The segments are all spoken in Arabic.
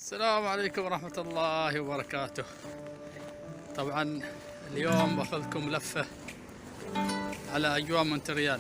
السلام عليكم ورحمة الله وبركاته. طبعا اليوم باخذكم لفة على أجواء مونتريال.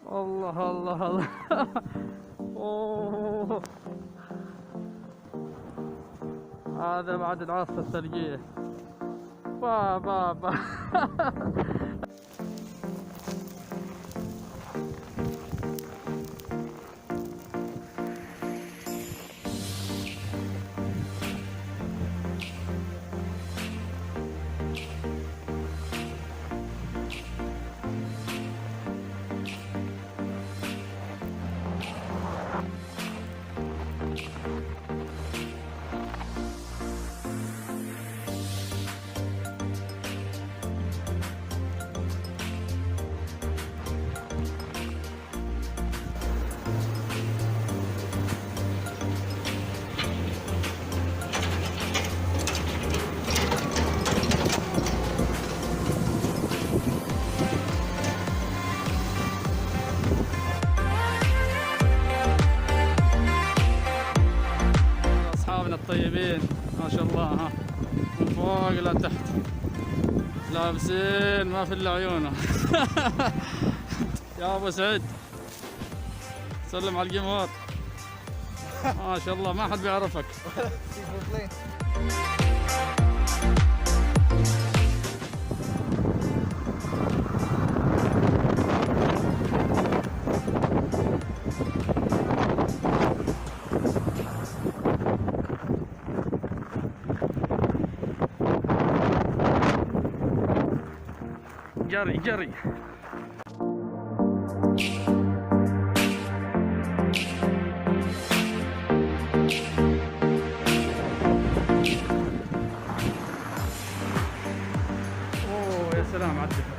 الله الله الله. أوه. هذا بعد العاصفة الثلجية. با با با. طيبين ما شاء الله، ها من فوق لا تحت، لابسين ما في الا عيونه. يا ابو سعيد سلم على الجمهور. ما شاء الله ما حد بيعرفك. جري جري. اوه يا سلام على الدفء.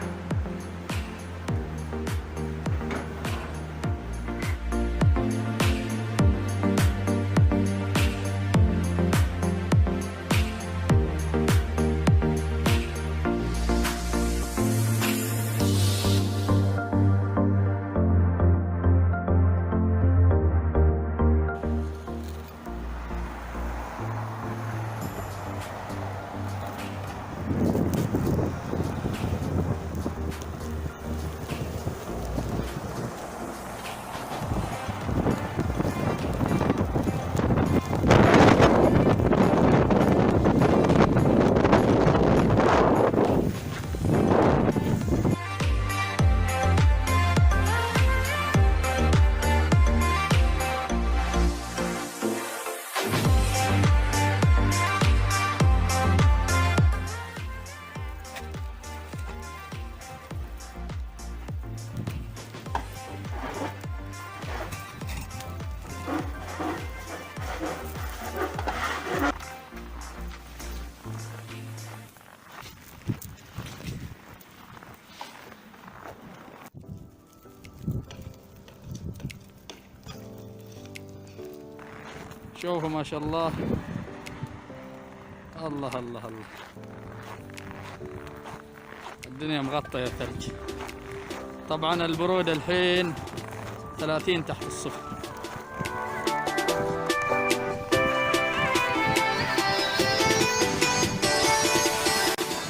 شوفوا ما شاء الله. الله الله الله، الدنيا مغطية ثلج. طبعا البرودة الحين 30 تحت الصفر.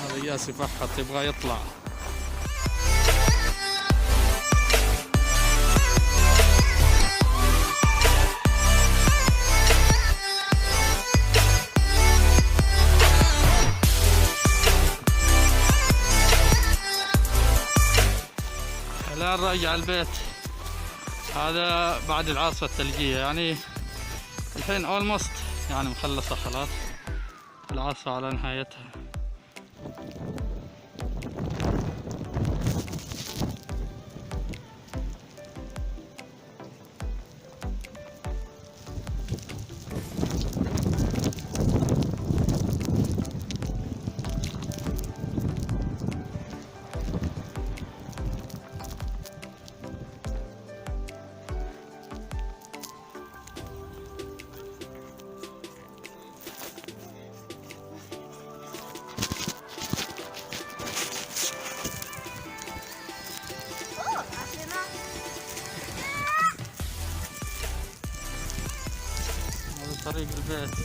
هذا ياسي فحط يبغى يطلع. الآن راجع البيت. هذا بعد العاصفة الثلجية، يعني الحين اولموست يعني مخلصة خلاص، العاصفة على نهايتها. طريق البيت.